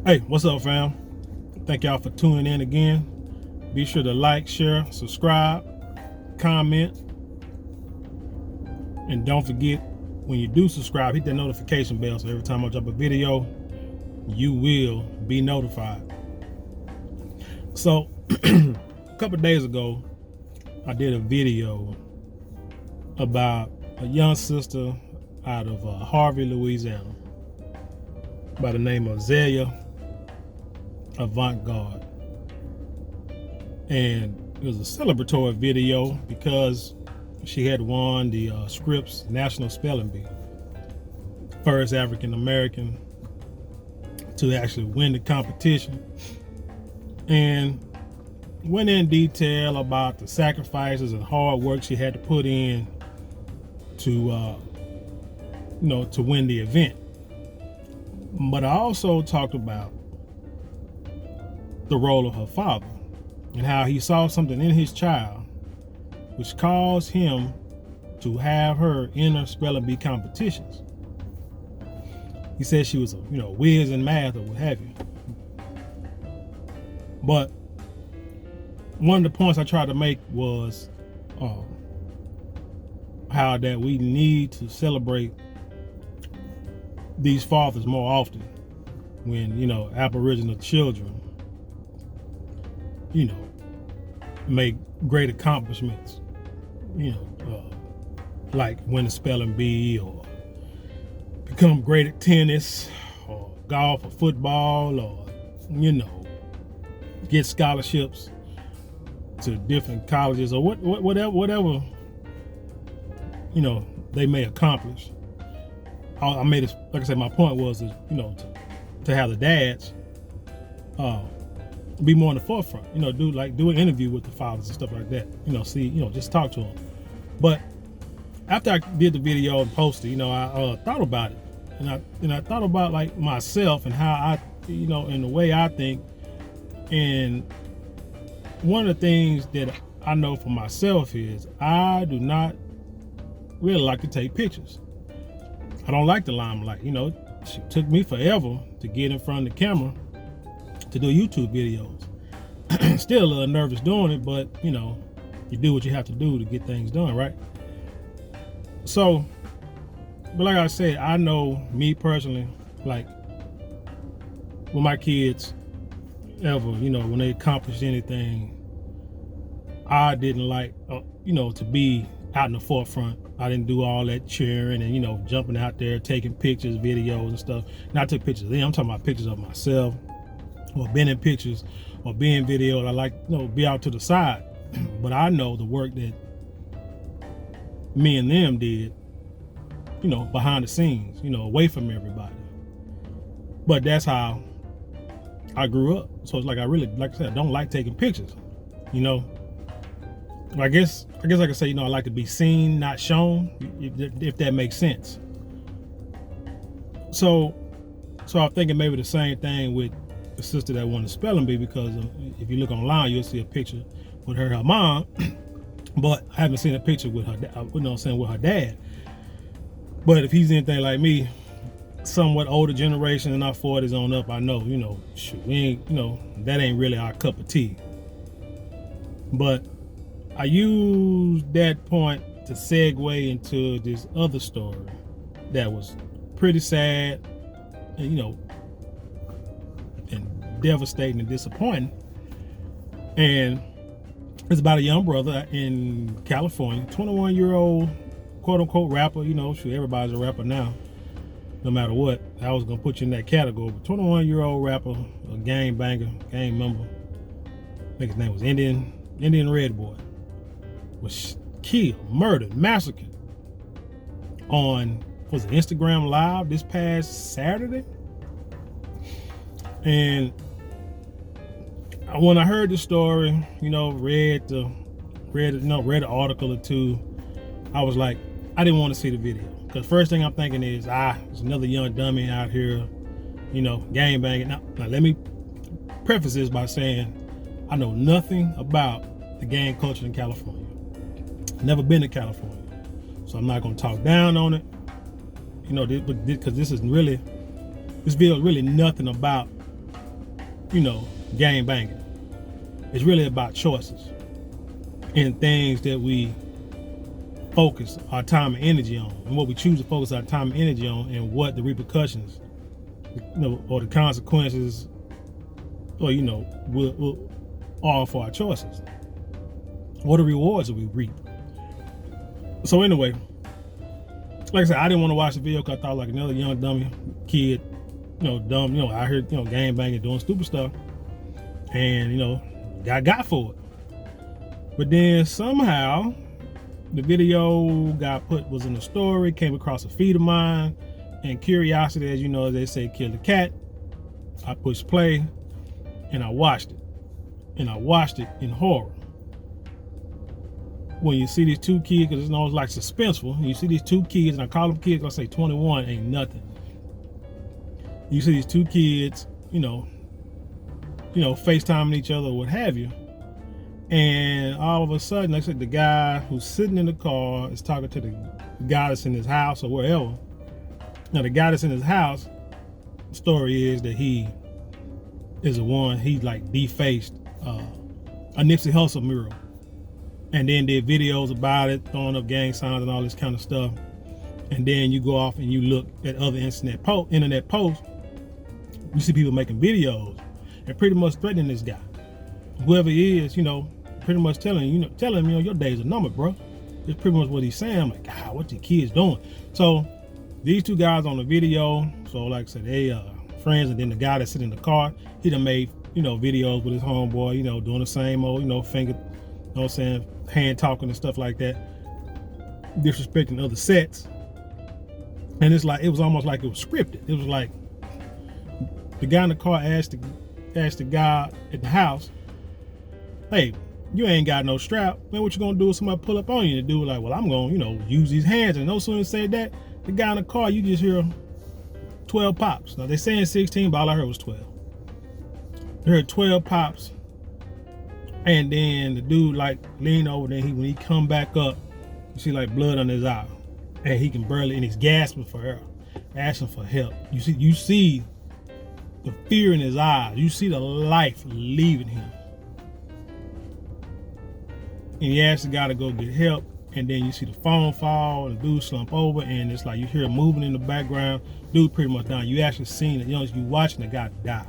Hey, what's up, fam? Thank y'all for tuning in again. Be sure to like, share, subscribe, comment, and don't forget, when you do subscribe, hit that notification bell so every time I drop a video, you will be notified. So, a couple of days ago, I did a video about a young sister out of Harvey, Louisiana, by the name of Zaila, avant-garde. And it was a celebratory video because she had won the Scripps National Spelling Bee. First African American to actually win the competition. And went in detail about the sacrifices and hard work she had to put in to to win the event. But I also talked about the role of her father and how he saw something in his child which caused him to have her enter spelling bee competitions. He said she was a whiz in math or what have you. But one of the points I tried to make was how that we need to celebrate these fathers more often when Aboriginal children make great accomplishments, like win a spelling bee or become great at tennis or golf or football or get scholarships to different colleges or whatever they may accomplish. I made it, like I said, my point was to have the dads be more in the forefront, do an interview with the fathers and stuff like that, just talk to them. But after I did the video and posted, I thought about it, and I thought about like myself and how I, and the way I think. And one of the things that I know for myself is I do not really like to take pictures. I don't like the limelight. It took me forever to get in front of the camera to do YouTube videos. Still a little nervous doing it, but you do what you have to do to get things done, right? So, but like I said, I know me personally, like with my kids ever, when they accomplished anything, I didn't like, to be out in the forefront. I didn't do all that cheering and, jumping out there, taking pictures, videos and stuff. And I took pictures of them. I'm talking about pictures of myself or being in pictures or being videoed. I like, be out to the side. But I know the work that me and them did, behind the scenes, away from everybody. But that's how I grew up. So it's like, I really, like I said, I don't like taking pictures, I guess I can say, I like to be seen, not shown, if that makes sense. So I'm thinking maybe the same thing with the sister that won the spelling bee, because if you look online, you'll see a picture with her mom, but I haven't seen a picture with her, with her dad. But if he's anything like me, somewhat older generation in our 40s on up, I know, shoot, we ain't, that ain't really our cup of tea. But I use that point to segue into this other story that was pretty sad and, and devastating and disappointing. And it's about a young brother in California, 21-year-old quote unquote rapper. Shoot, everybody's a rapper now, no matter what. I was gonna put you in that category, but 21-year-old rapper, a gang banger, gang member. I think his name was Indian Red Boy, was killed, murdered, massacred on, was it Instagram Live this past Saturday? And when I heard the story, read an article or two, I was like, I didn't want to see the video. Because first thing I'm thinking is, there's another young dummy out here, gang banging. Now, let me preface this by saying, I know nothing about the gang culture in California. Never been to California. So I'm not going to talk down on it, because this video is really nothing about gang banging. It's really about choices and things that we focus our time and energy on, and what we choose to focus our time and energy on, and what the repercussions, or the consequences, or will are for our choices. What are the rewards that we reap? So anyway, like I said, I didn't want to watch the video because I thought like another young dummy kid, dumb, I heard, gang banging, doing stupid stuff, and got for it. But then somehow the video was in the story, came across a feed of mine, and curiosity, as as they say, kill the cat. I pushed play and I watched it. And I watched it in horror. When you see these two kids, because it's almost like suspenseful, you see these two kids, and I call them kids, I say 21 ain't nothing. You see these two kids, FaceTiming each other or what have you. And all of a sudden, like I said, the guy who's sitting in the car is talking to the guy that's in his house or wherever. Now, the guy that's in his house, the story is that he is the one, he like defaced a Nipsey Hussle mural, and then did videos about it, throwing up gang signs and all this kind of stuff. And then you go off and you look at other internet posts, you see people making videos and pretty much threatening this guy, whoever he is, pretty much telling him, your days are numbered, bro. It's pretty much what he's saying. I'm like, God, what the kids doing? So these two guys on the video, so like I said, they friends, and then the guy that's sitting in the car, he done made videos with his homeboy, doing the same old, finger, hand talking and stuff like that, disrespecting other sets. And it's like, it was almost like it was scripted. It was like the guy in the car asked the guy at the house, hey, you ain't got no strap, man, what you gonna do if somebody pull up on you? And the dude like, well, I'm gonna, use these hands. And no sooner said that, the guy in the car, you just hear 12 pops. Now they're saying 16, but all I heard was 12. I heard 12 pops. And then the dude like leaned over there. When he come back up, you see like blood on his eye, and he can barely, and he's gasping for air, asking for help. You see the fear in his eyes. You see the life leaving him. And he asked the guy to go get help. And then you see the phone fall, and the dude slump over, and it's like you hear moving in the background. Dude pretty much down. You actually seen it. You watching the guy die.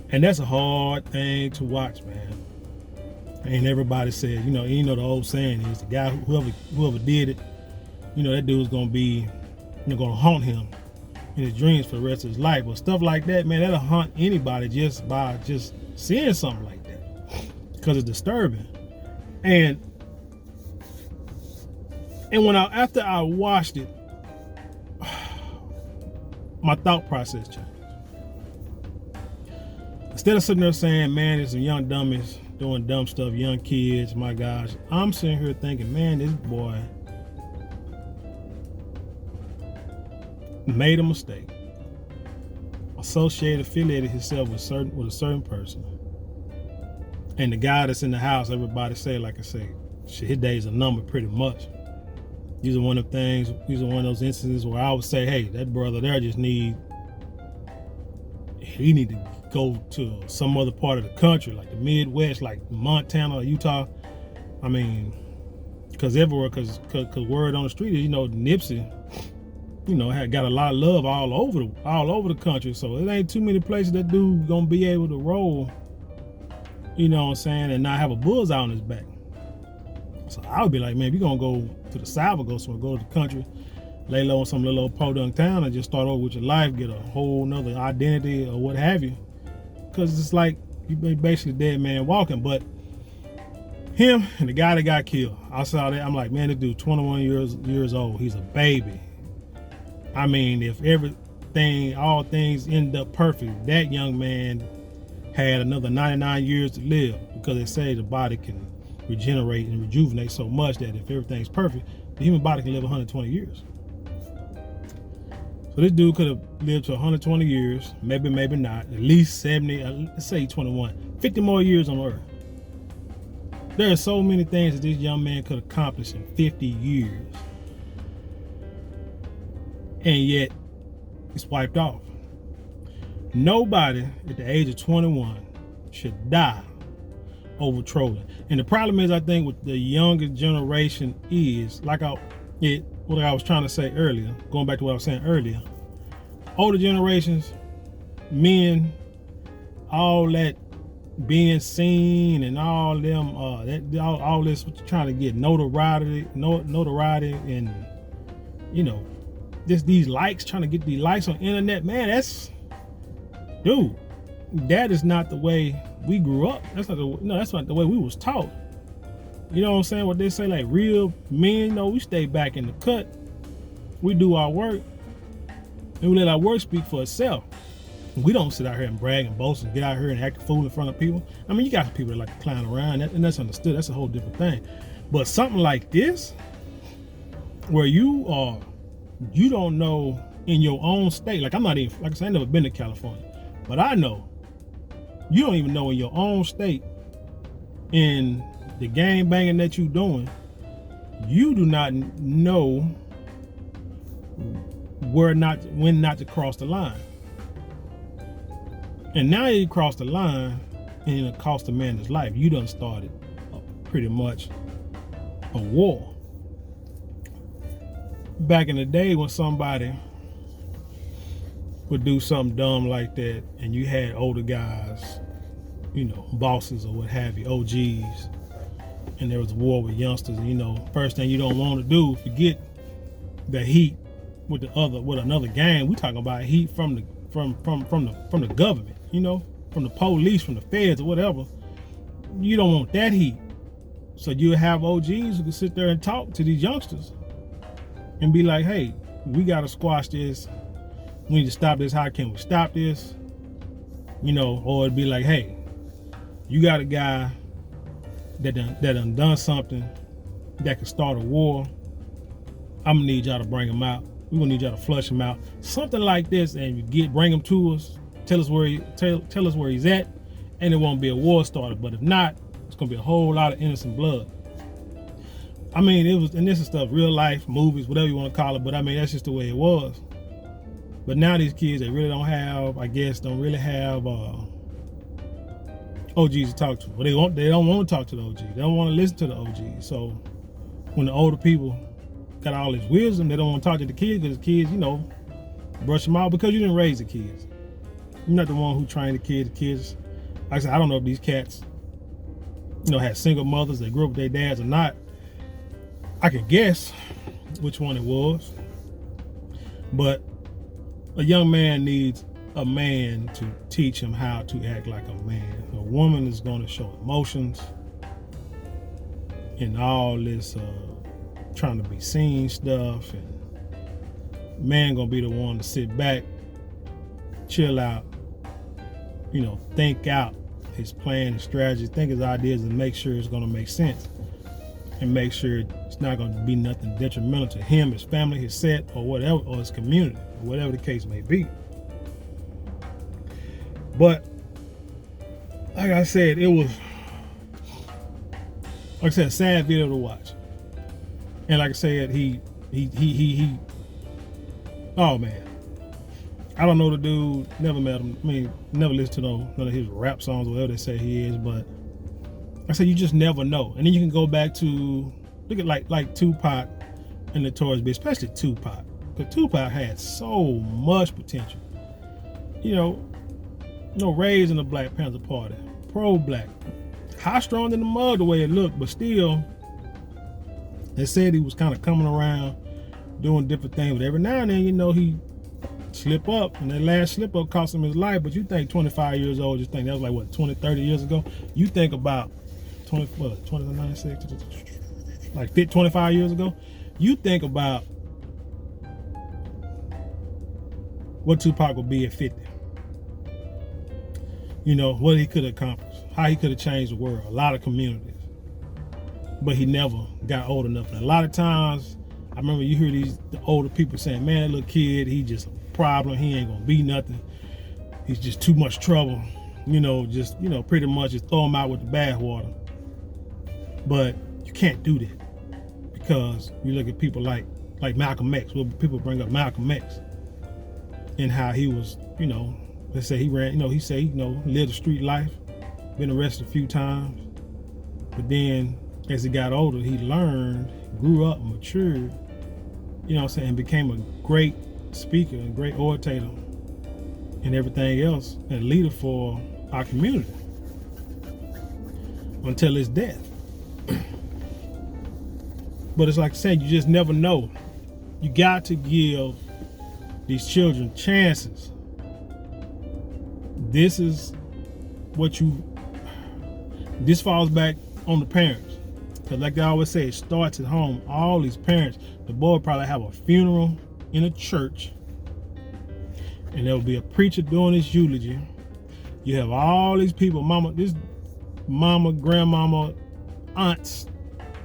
And that's a hard thing to watch, man. And everybody says, the old saying is, the guy, whoever did it, that dude's gonna be, gonna haunt him in his dreams for the rest of his life. But stuff like that, man, that'll haunt anybody just by just seeing something like that, because it's disturbing. And after I watched it, my thought process changed. Instead of sitting there saying, man, there's some young dummies doing dumb stuff, young kids, my gosh, I'm sitting here thinking, man, this boy made a mistake, affiliated himself with a certain person. And the guy that's in the house, everybody say, like I say, shit, his days are numbered pretty much. These are one of those instances where I would say, hey, that brother there he need to go to some other part of the country, like the Midwest, like Montana or Utah. I mean, because everywhere, because word on the street is, Nipsey, had got a lot of love all over the country. So it ain't too many places that dude gonna be able to roll, and not have a bullseye on his back. So I would be like, man, if you're gonna go to the South or go to the country, lay low in some little old podunk town and just start over with your life, get a whole nother identity or what have you. Because it's like you basically dead man walking. But him and the guy that got killed, I saw that, I'm like, man, this dude 21 years old, he's a baby. I mean, if all things end up perfect, that young man had another 99 years to live, because they say the body can regenerate and rejuvenate so much that if everything's perfect, the human body can live 120 years. So this dude could have lived to 120 years, maybe not, at least 70, let's say 21, 50 more years on Earth. There are so many things that this young man could accomplish in 50 years. And yet, it's wiped off. Nobody at the age of 21 should die over trolling. And the problem is, I think, with the younger generation is, what I was trying to say earlier, going back to what I was saying earlier, older generations, men, all that being seen and all them, all this trying to get notoriety, and, you know, just these likes, trying to get these likes on the internet, man, that is not the way we grew up. That's not the way we was taught. You know what I'm saying? What they say, like real men, we stay back in the cut. We do our work, and we let our work speak for itself. We don't sit out here and brag and boast and get out here and act a fool in front of people. I mean, you got people that like to clown around, and that's understood. That's a whole different thing. But something like this, where you don't know in your own state, like I said, I never been to California, but I know you don't even know in your own state, in the gang banging that you doing, you do not know when not to cross the line. And now you cross the line and it cost a man his life. You done started pretty much a war. Back in the day when somebody would do something dumb like that, and you had older guys, bosses or what have you, OGs, and there was a war with youngsters, and first thing you don't want to do, forget the heat with another gang. We talking about heat from the government, from the police, from the feds or whatever. You don't want that heat. So you have OGs who can sit there and talk to these youngsters and be like, hey, we gotta squash this. We need to stop this. How can we stop this? Or it'd be like, hey, you got a guy that done something that could start a war. I'm gonna need y'all to bring him out. We're gonna need y'all to flush him out. Something like this, and bring him to us. Tell us where he's at, and it won't be a war starter. But if not, it's gonna be a whole lot of innocent blood. I mean, and this is stuff, real life, movies, whatever you want to call it. But I mean, that's just the way it was. But now these kids, they really don't really have OGs to talk to. But they don't want to talk to the OGs. They don't want to listen to the OGs. So when the older people got all this wisdom, they don't want to talk to the kids, because the kids, brush them out, because you didn't raise the kids. You're not the one who trained the kids. The kids, like I said, I don't know if these cats, had single mothers that grew up with their dads or not. I could guess which one it was. But a young man needs a man to teach him how to act like a man. A woman is going to show emotions and all this trying to be seen stuff, and man gonna be the one to sit back, chill out, think out his plan, his strategy, think his ideas, and make sure it's gonna make sense, and make sure it's not gonna be nothing detrimental to him, his family, his set, or whatever, or his community, or whatever the case may be. But like I said, it was, a sad video to watch. And like I said, he oh man, I don't know the dude, never met him. I mean, never listened to none of his rap songs or whatever they say he is, but I said, you just never know. And then you can go back to, look at like Tupac and Notorious B, especially Tupac, because Tupac had so much potential. Raised in the Black Panther Party, pro-black, high strong in the mud the way it looked, but still, they said he was kind of coming around, doing different things, but every now and then, he slip up, and that last slip up cost him his life. But you think 25 years old, just think that was like, what, 20, 30 years ago? You think about 96, like 25 years ago, you think about what Tupac would be at 50. What he could have accomplished, how he could have changed the world, a lot of communities. But he never got old enough. And a lot of times, I remember you hear the older people saying, man, that little kid, he just a problem. He ain't gonna be nothing. He's just too much trouble. Pretty much just throw him out with the bathwater. But you can't do that, because you look at people like Malcolm X. Well, people bring up Malcolm X and how he was, They say he ran, he said, lived a street life, been arrested a few times. But then as he got older, he learned, grew up, matured, and became a great speaker and great orator and everything else, and leader for our community until his death. But it's like I said, you just never know. You got to give these children chances. This falls back on the parents. Because like they always say, it starts at home. All these parents, the boy will probably have a funeral in a church, and there will be a preacher doing his eulogy. You have all these people, mama, grandmama, aunts,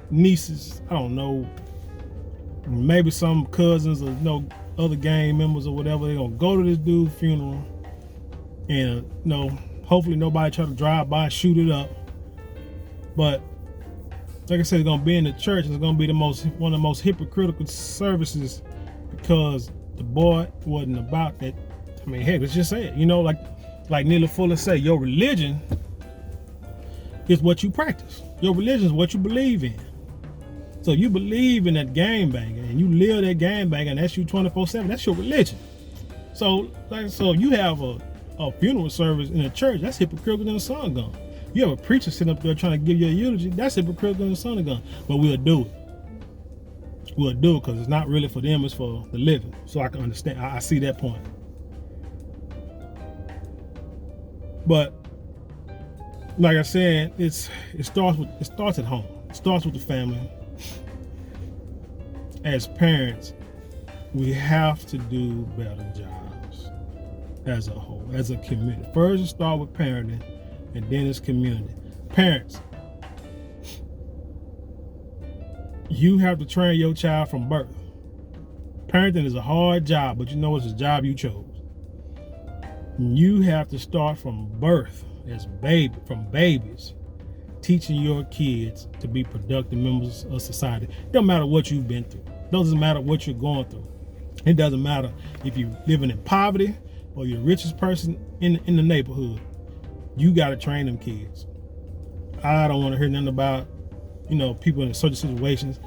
nieces, I don't know, maybe some cousins or other gang members or whatever. They're gonna go to this dude's funeral, and hopefully nobody try to drive by and shoot it up. But like I said, it's gonna be in the church. It's gonna be one of the most hypocritical services, because the boy wasn't about that. I mean, heck, let's just say it. Like Neely Fuller say, your religion is what you practice. Your religion is what you believe in. So you believe in that gangbanging and you live that gangbanging, and that's you 24/7. That's your religion. So you have a funeral service in a church, that's hypocritical than the sun gun. You have a preacher sitting up there trying to give you a eulogy, that's hypocritical than the sun gun. But we'll do it. We'll do it because it's not really for them, it's for the living. So I can understand. I see that point. But like I said, it starts at home. It starts with the family. As parents, we have to do better jobs as a whole, as a community. First, it starts with parenting, and then it's community. Parents, you have to train your child from birth. Parenting is a hard job, but it's a job you chose. You have to start from birth, from babies, teaching your kids to be productive members of society. Don't matter what you've been through. Doesn't matter what you're going through. It doesn't matter if you're living in poverty or you're the richest person in the neighborhood. You got to train them kids. I don't want to hear nothing about, people in certain situations.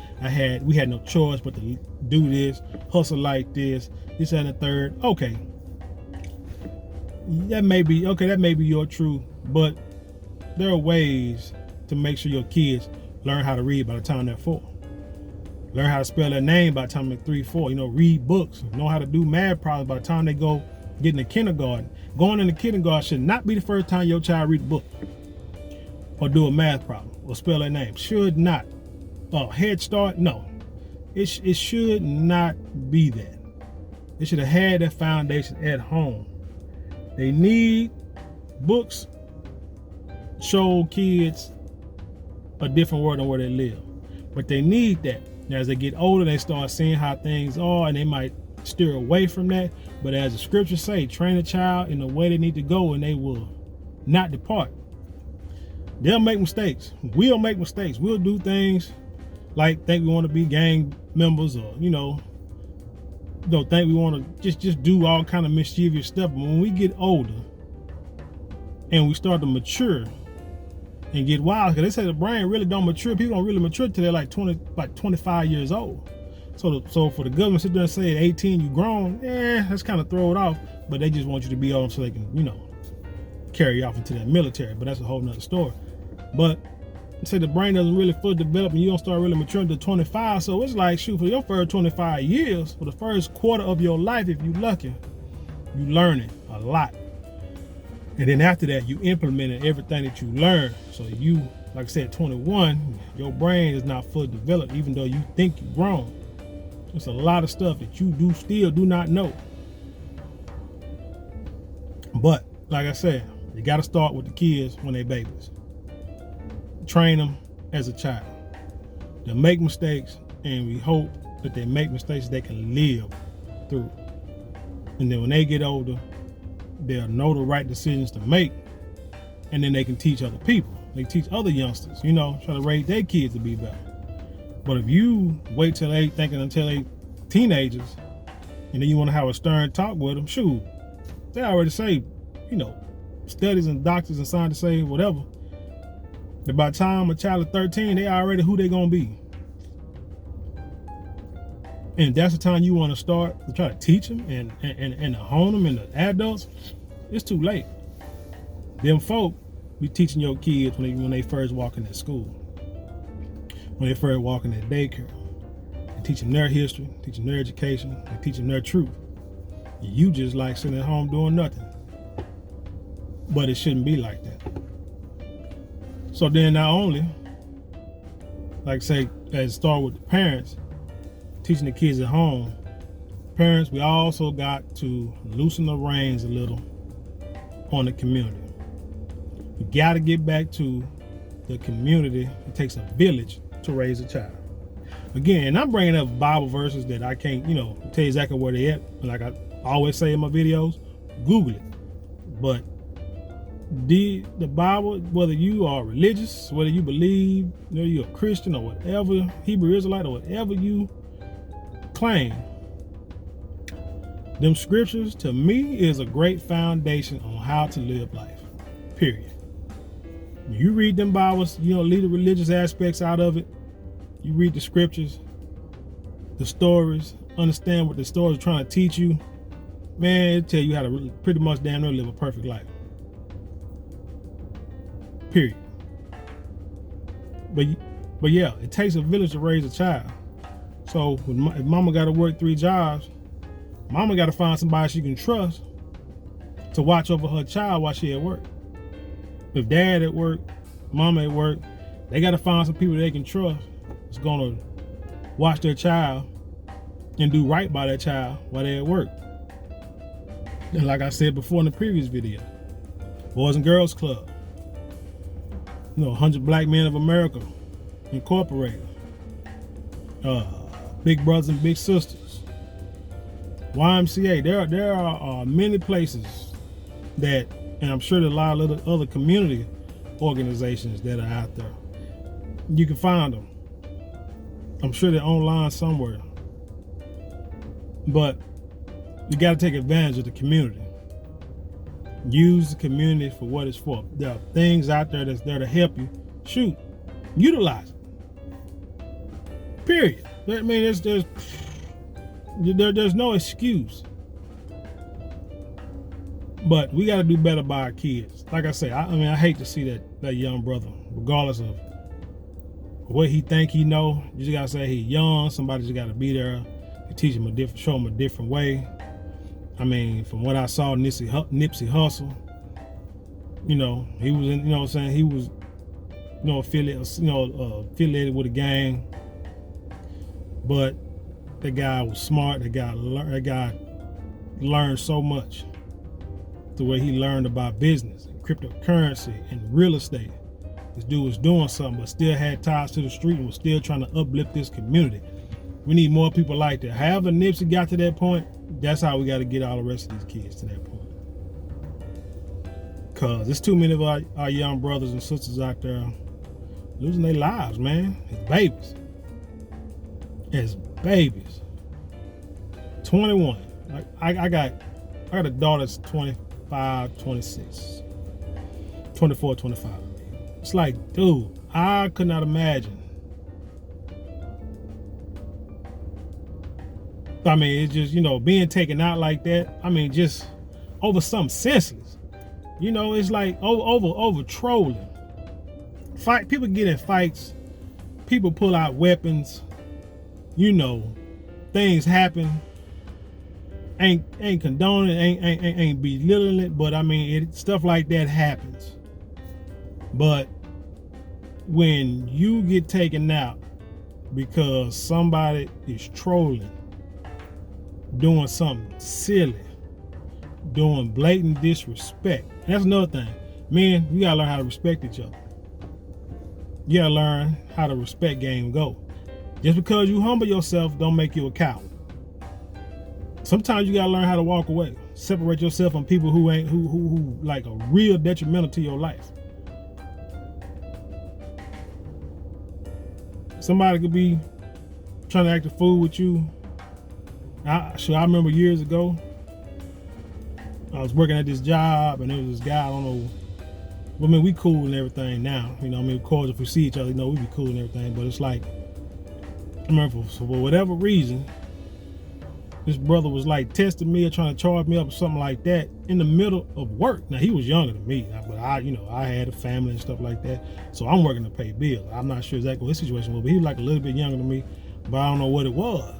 We had no choice but to do this, hustle like this, and the third. Okay. That may be your truth, but there are ways to make sure your kids learn how to read by the time they're 4. Learn how to spell their name by the time they're 3, 4. Read books, know how to do math problems by the time they get into kindergarten. Going into kindergarten should not be the first time your child read a book or do a math problem or spell their name. Should not. Head Start, no. It should not be that. They should have had that foundation at home. They need books show kids a different world than where they live. But they need that. Now, as they get older, they start seeing how things are, and they might steer away from that. But as the scriptures say, train a child in the way they need to go, and they will not depart. They'll make mistakes. We'll make mistakes. We'll do things like think we want to be gang members, or don't think we want to just do all kind of mischievous stuff. But when we get older and we start to mature and get wild, because they say the brain really don't mature. People don't really mature till they're like 25 years old. So for the government to sit there and say at 18 you grown, that's kind of throw it off. But they just want you to be old so they can, carry you off into that military. But that's a whole nother story. But say the brain doesn't really fully develop and you don't start really maturing to 25. So it's like, shoot, for your first 25 years, for the first quarter of your life, if you lucky, you learning a lot. And then after that, you implementing everything that you learn. So you, like I said, 21, your brain is not fully developed, even though you think you're grown. There's a lot of stuff that you still do not know. But like I said, you got to start with the kids when they're babies. Train them as a child. They'll make mistakes, and we hope that they make mistakes they can live through. And then when they get older, they'll know the right decisions to make, and then they can teach other people. They teach other youngsters, try to raise their kids to be better. But if you wait till they thinking until they teenagers, and then you want to have a stern talk with them, shoot, they already say studies and doctors and scientists say whatever, that by the time a child is 13, they already who they gonna be. And that's the time you want to start to try to teach them and to hone them in the adults. It's too late. Them folk be teaching your kids when they first walk in that school, when they first walk in that daycare, and teach them their history, teach them their education, and teach them their truth. You just like sitting at home doing nothing. But it shouldn't be like that. So then not only, like say, as start with the parents, teaching the kids at home, parents, we also got to loosen the reins a little on the community. We got to get back to the community. It takes a village to raise a child. Again, I'm bringing up Bible verses that I can't, tell you exactly where they at. Like I always say in my videos, Google it. But the Bible, whether you are religious, whether you believe, whether you're a Christian or whatever, Hebrew Israelite or whatever you claim, them scriptures to me is a great foundation on how to live life, period. When you read them Bibles, leave the religious aspects out of it. You read the scriptures, the stories, understand what the stories are trying to teach you, man, it'll tell you how to pretty much damn near live a perfect life, period. But yeah, it takes a village to raise a child. So if mama got to work 3 jobs, mama got to find somebody she can trust to watch over her child while she at work. If dad at work, mama at work, they got to find some people they can trust that's going to watch their child and do right by their child while they're at work. And like I said before in the previous video, Boys and Girls Club, 100 Black Men of America Incorporated, Big Brothers and Big Sisters, YMCA. There are many places that, and I'm sure there are a lot of other community organizations that are out there. You can find them. I'm sure they're online somewhere. But you got to take advantage of the community. Use the community for what it's for. There are things out there that's there to help you. Shoot, utilize it. Period. I mean, there's no excuse. But we got to do better by our kids. Like I say, I hate to see that young brother, regardless of what he think he know. You just gotta say he's young. Somebody just gotta be there to teach him show him a different way. I mean, from what I saw, Nipsey Hussle, he was in, he was, affiliated with a gang. But that guy was smart. That guy learned so much. The way he learned about business and cryptocurrency and real estate. This dude was doing something, but still had ties to the street and was still trying to uplift this community. We need more people like that. However Nipsey got to that point, that's how we got to get all the rest of these kids to that point. Because there's too many of our young brothers and sisters out there losing their lives, man. As babies. 21. I got a daughter that's 25, 26, 24, 25. It's like, dude, I could not imagine. I mean, it's just, being taken out like that. I mean, just over something senseless. It's like over trolling. People get in fights. People pull out weapons. Things happen. Ain't condoning it, ain't belittling it, but I mean, stuff like that happens. But when you get taken out because somebody is trolling, doing something silly, doing blatant disrespect, that's another thing. Men, you gotta learn how to respect each other. You gotta learn how to respect game go. Just because you humble yourself don't make you a coward. Sometimes you gotta learn how to walk away, separate yourself from people who like a real detrimental to your life. Somebody could be trying to act a fool with you. I remember years ago, I was working at this job, and there was this guy, I don't know. I mean, we cool and everything now. You know, I mean, of course, if we see each other, you know, we be cool and everything. But it's like, I remember for whatever reason, this brother was like testing me or trying to charge me up or something like that in the middle of work. Now, he was younger than me, but I had a family and stuff like that. So I'm working to pay bills. I'm not sure exactly what his situation was, but he was like a little bit younger than me, but I don't know what it was.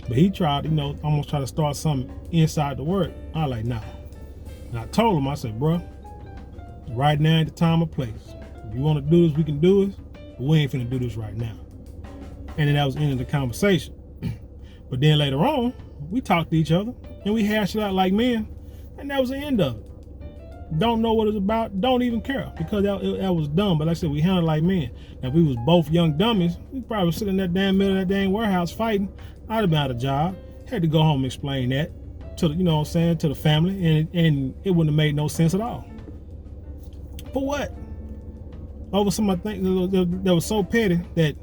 But he tried, you know, almost try to start something inside the work. I was like, nah. And I told him, I said, bro, right now at the time or place. If you want to do this, we can do it, but we ain't finna do this right now. And then that was the end of the conversation. But then later on, we talked to each other and we hashed it out like men, and that was the end of it. Don't know what it's about, don't even care, because that was dumb. But like I said, we handled it like men. Now, if we was both young dummies, we probably sitting in that damn middle of that dang warehouse fighting. I'd have been out of job, had to go home and explain that to the, you know what I'm saying, to the family, and it wouldn't have made no sense at all. For what? Over some I think that was so petty that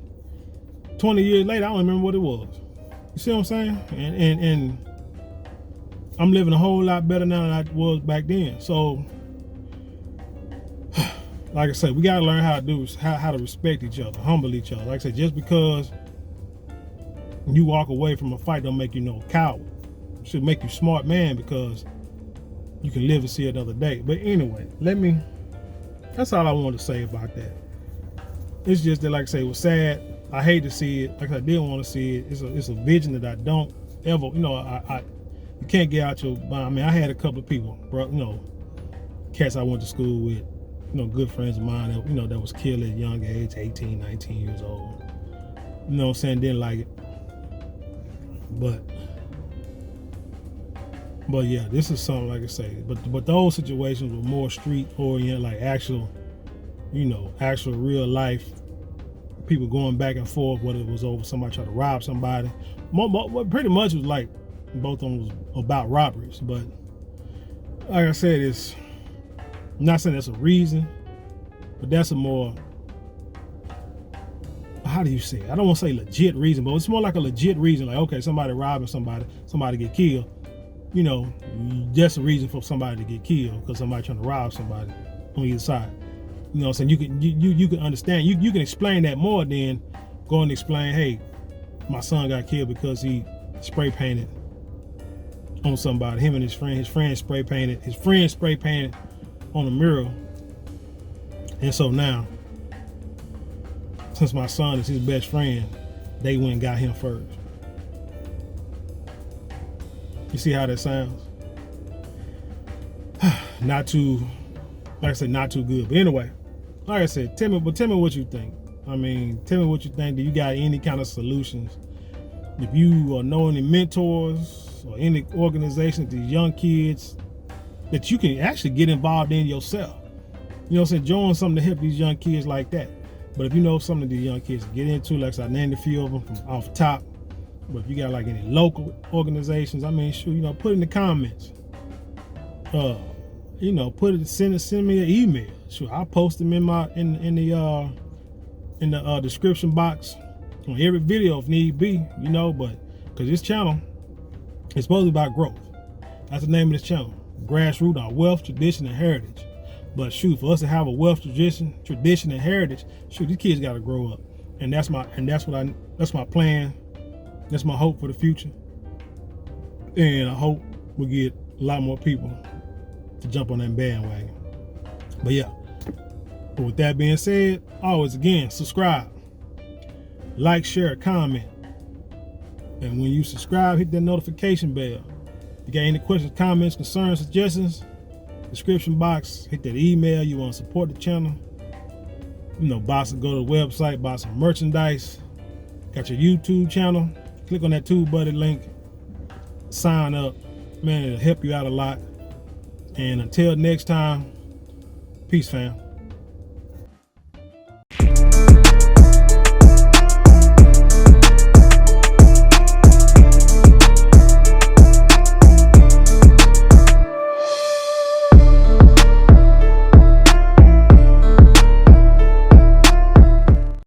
20 years later, I don't remember what it was. You see what I'm saying? And I'm living a whole lot better now than I was back then. So, like I said, we gotta learn how to respect each other, humble each other. Like I said, just because you walk away from a fight don't make you no coward. It should make you smart man, because you can live and see another day. But anyway, that's all I wanted to say about that. It's just that, like I say, it was sad. I hate to see it. Like I didn't want to see it. It's a vision that I don't ever, you know, you can't get out your mind. I mean, I had a couple of people, bro, you know, cats I went to school with, you know, good friends of mine that, you know, that was killed at a young age, 18, 19 years old. You know what I'm saying? Didn't like it. But yeah, this is something, like I say, but those situations were more street oriented, like actual real life people going back and forth, whether it was over somebody trying to rob somebody. Pretty much it was like both of them was about robberies. But like I said, it's I'm not saying that's a reason, but that's a more, how do you say it? I don't want to say legit reason, but it's more like a legit reason. Like, okay, somebody robbing somebody get killed. You know, that's a reason for somebody to get killed, because somebody trying to rob somebody on either side. You know what I'm saying? You can understand. You can explain that more than go and explain, hey, my son got killed because he spray painted on somebody. Him and his friend spray painted. His friend spray painted on a mural. And so now, since my son is his best friend, they went and got him first. You see how that sounds? Not too, like I said, not too good. But anyway, like I said, tell me what you think. I mean, tell me what you think. Do you got any kind of solutions? If you know any mentors or any organizations, these young kids that you can actually get involved in yourself. You know what I'm saying? Join something to help these young kids like that. But if you know something these young kids get into, like I said, I named a few of them from off top. But if you got like any local organizations, I mean, sure, you know, put in the comments. You know, send me an email. Sure, I'll post them in the description box on every video if need be. You know, but because this channel is supposed to be about growth. That's the name of this channel. Grassroots, our wealth, tradition, and heritage. But shoot, for us to have a wealth, tradition, and heritage, shoot, these kids got to grow up, and that's my plan. That's my hope for the future. And I hope we get a lot more people to jump on that bandwagon. But yeah, but with that being said, always again, subscribe, like, share, comment. And when you subscribe, hit that notification bell. If you got any questions, comments, concerns, suggestions, description box, hit that email. You want to support the channel, you know, go to the website, buy some merchandise. Got your YouTube channel. Click on that TubeBuddy link, sign up. Man, it'll help you out a lot. And until next time, peace, fam.